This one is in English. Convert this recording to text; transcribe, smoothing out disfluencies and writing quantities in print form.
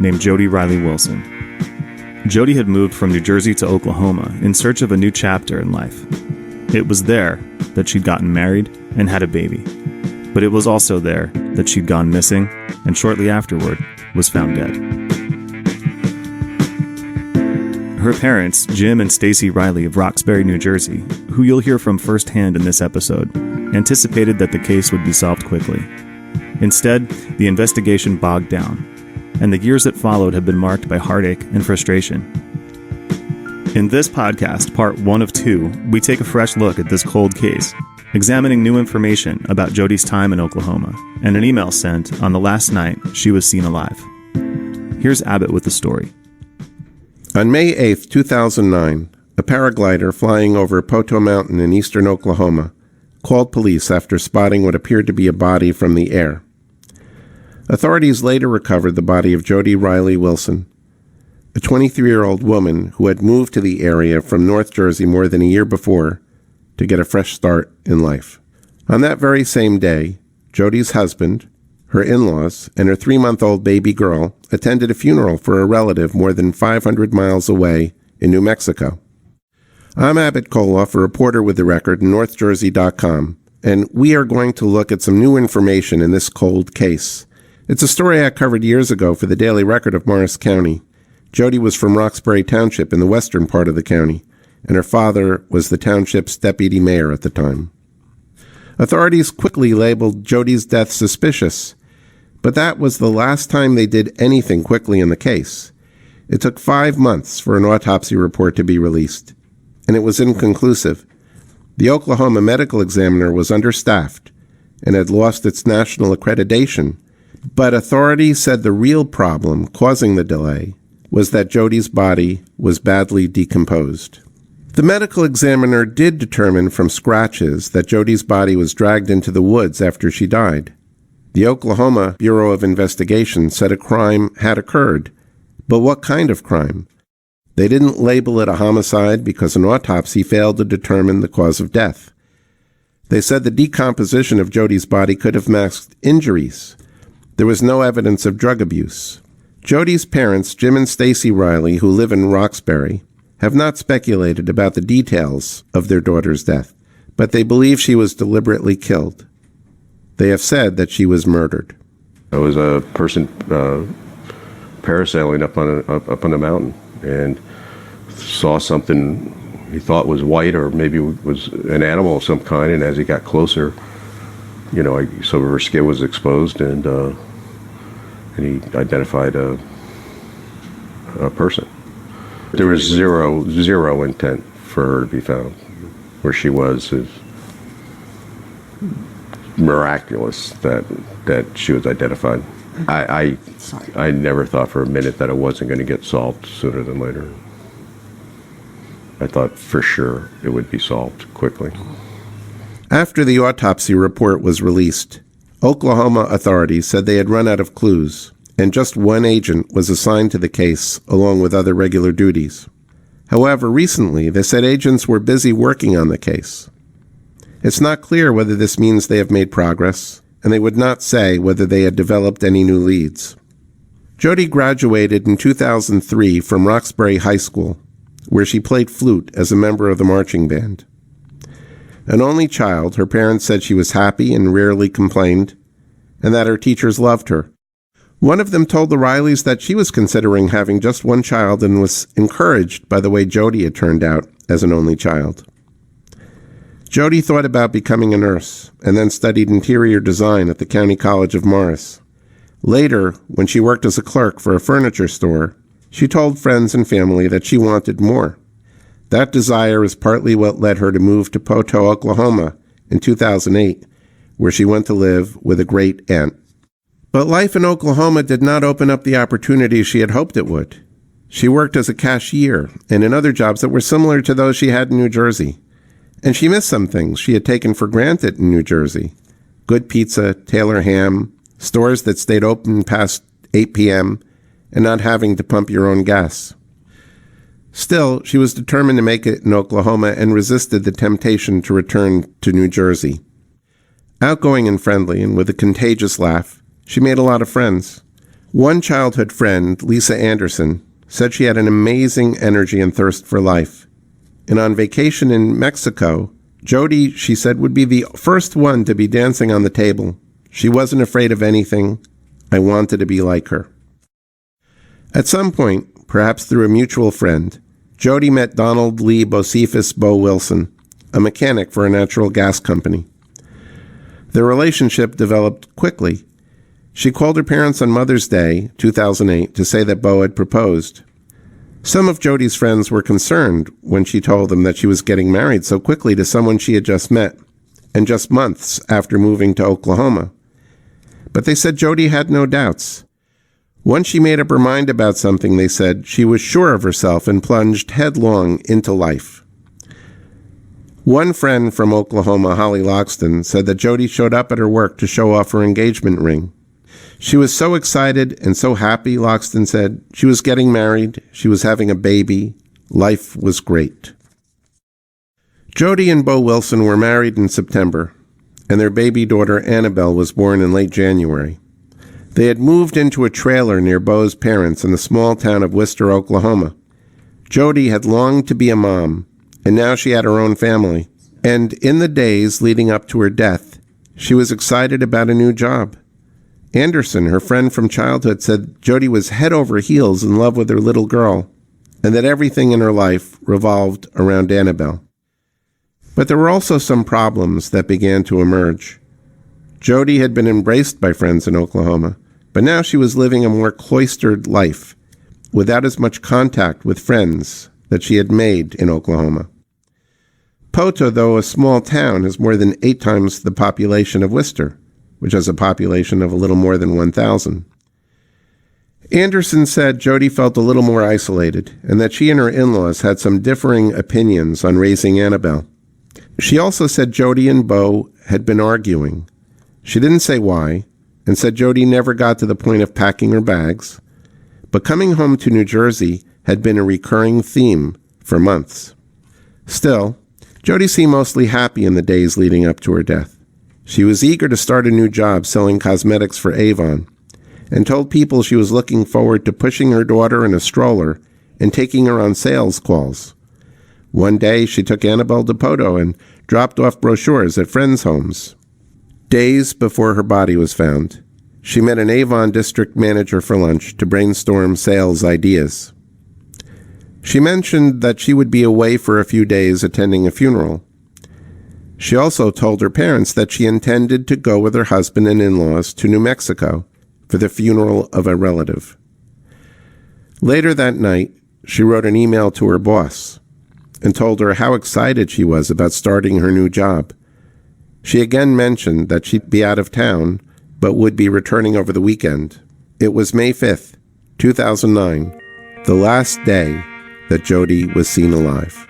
named Jody Riley Wilson. Jody had moved from New Jersey to Oklahoma in search of a new chapter in life. It was there that she'd gotten married and had a baby. But it was also there that she'd gone missing and shortly afterward was found dead. Her parents, Jim and Stacy Riley of Roxbury, New Jersey, who you'll hear from firsthand in this episode, anticipated that the case would be solved quickly. Instead, the investigation bogged down, and the years that followed have been marked by heartache and frustration. In this podcast, part 1 of 2, we take a fresh look at this cold case, examining new information about Jody's time in Oklahoma, and an email sent on the last night she was seen alive. Here's Abbott with the story. On May 8, 2009, a paraglider flying over Poteau Mountain in eastern Oklahoma called police after spotting what appeared to be a body from the air. Authorities later recovered the body of Jody Riley Wilson, a 23-year-old woman who had moved to the area from North Jersey more than a year before to get a fresh start in life. On that very same day, Jody's husband, her in-laws, and her 3-month-old baby girl attended a funeral for a relative more than 500 miles away in New Mexico. I'm Abbott Koloff, a reporter with The Record and NorthJersey.com, and we are going to look at some new information in this cold case. It's a story I covered years ago for the Daily Record of Morris County. Jody was from Roxbury Township in the western part of the county, and her father was the township's deputy mayor at the time. Authorities quickly labeled Jody's death suspicious, but that was the last time they did anything quickly in the case. It took 5 months for an autopsy report to be released, and it was inconclusive. The Oklahoma Medical Examiner was understaffed and had lost its national accreditation, but authorities said the real problem causing the delay was that Jody's body was badly decomposed. The medical examiner did determine from scratches that Jody's body was dragged into the woods after she died. The Oklahoma Bureau of Investigation said a crime had occurred, but what kind of crime? They didn't label it a homicide because an autopsy failed to determine the cause of death. They said the decomposition of Jody's body could have masked injuries. There was no evidence of drug abuse. Jody's parents, Jim and Stacy Riley, who live in Roxbury, have not speculated about the details of their daughter's death, but they believe she was deliberately killed. They have said that she was murdered. It was a person parasailing up on a mountain and saw something he thought was white or maybe was an animal of some kind, and as he got closer, some of her skin was exposed, and he identified a person. There was zero intent for her to be found. Where she was is miraculous that she was identified. I never thought for a minute that it wasn't going to get solved sooner than later. I thought for sure it would be solved quickly. After the autopsy report was released, Oklahoma authorities said they had run out of clues, and just one agent was assigned to the case along with other regular duties. However, recently they said agents were busy working on the case. It's not clear whether this means they have made progress, and they would not say whether they had developed any new leads. Jody graduated in 2003 from Roxbury High School, where she played flute as a member of the marching band. An only child, her parents said she was happy and rarely complained, and that her teachers loved her. One of them told the Rileys that she was considering having just one child and was encouraged by the way Jody had turned out as an only child. Jody thought about becoming a nurse and then studied interior design at the County College of Morris. Later, when she worked as a clerk for a furniture store, she told friends and family that she wanted more. That desire is partly what led her to move to Poteau, Oklahoma in 2008, where she went to live with a great aunt. But life in Oklahoma did not open up the opportunities she had hoped it would. She worked as a cashier and in other jobs that were similar to those she had in New Jersey. And she missed some things she had taken for granted in New Jersey. Good pizza, Taylor ham, stores that stayed open past 8 p.m., and not having to pump your own gas. Still, she was determined to make it in Oklahoma and resisted the temptation to return to New Jersey. Outgoing and friendly, and with a contagious laugh, she made a lot of friends. One childhood friend, Lisa Anderson, said she had an amazing energy and thirst for life. And on vacation in Mexico, Jody, she said, would be the first one to be dancing on the table. She wasn't afraid of anything. I wanted to be like her. At some point, perhaps through a mutual friend, Jody met Donald Lee Bocephus Bo Wilson, a mechanic for a natural gas company. Their relationship developed quickly. She called her parents on Mother's Day, 2008, to say that Bo had proposed. Some of Jody's friends were concerned when she told them that she was getting married so quickly to someone she had just met, and just months after moving to Oklahoma. But they said Jody had no doubts. Once she made up her mind about something, they said, she was sure of herself and plunged headlong into life. One friend from Oklahoma, Holly Loxton, said that Jody showed up at her work to show off her engagement ring. She was so excited and so happy, Loxton said. She was getting married. She was having a baby. Life was great. Jody and Bo Wilson were married in September, and their baby daughter Annabelle was born in late January. They had moved into a trailer near Bo's parents in the small town of Wister, Oklahoma. Jody had longed to be a mom, and now she had her own family. And in the days leading up to her death, she was excited about a new job. Anderson, her friend from childhood, said Jody was head over heels in love with her little girl, and that everything in her life revolved around Annabelle. But there were also some problems that began to emerge. Jody had been embraced by friends in Oklahoma, but now she was living a more cloistered life, without as much contact with friends that she had made in Oklahoma. Poto, though a small town, has more than 8 times the population of Wister, which has a population of a little more than 1,000. Anderson said Jody felt a little more isolated, and that she and her in-laws had some differing opinions on raising Annabelle. She also said Jody and Bo had been arguing. She didn't say why, and said Jody never got to the point of packing her bags, but coming home to New Jersey had been a recurring theme for months. Still, Jody seemed mostly happy in the days leading up to her death. She was eager to start a new job selling cosmetics for Avon, and told people she was looking forward to pushing her daughter in a stroller and taking her on sales calls. One day, she took Annabelle to Poto and dropped off brochures at friends' homes. Days before her body was found, she met an Avon district manager for lunch to brainstorm sales ideas. She mentioned that she would be away for a few days attending a funeral. She also told her parents that she intended to go with her husband and in-laws to New Mexico for the funeral of a relative. Later that night, she wrote an email to her boss and told her how excited she was about starting her new job. She again mentioned that she'd be out of town, but would be returning over the weekend. It was May 5th, 2009, the last day that Jody was seen alive.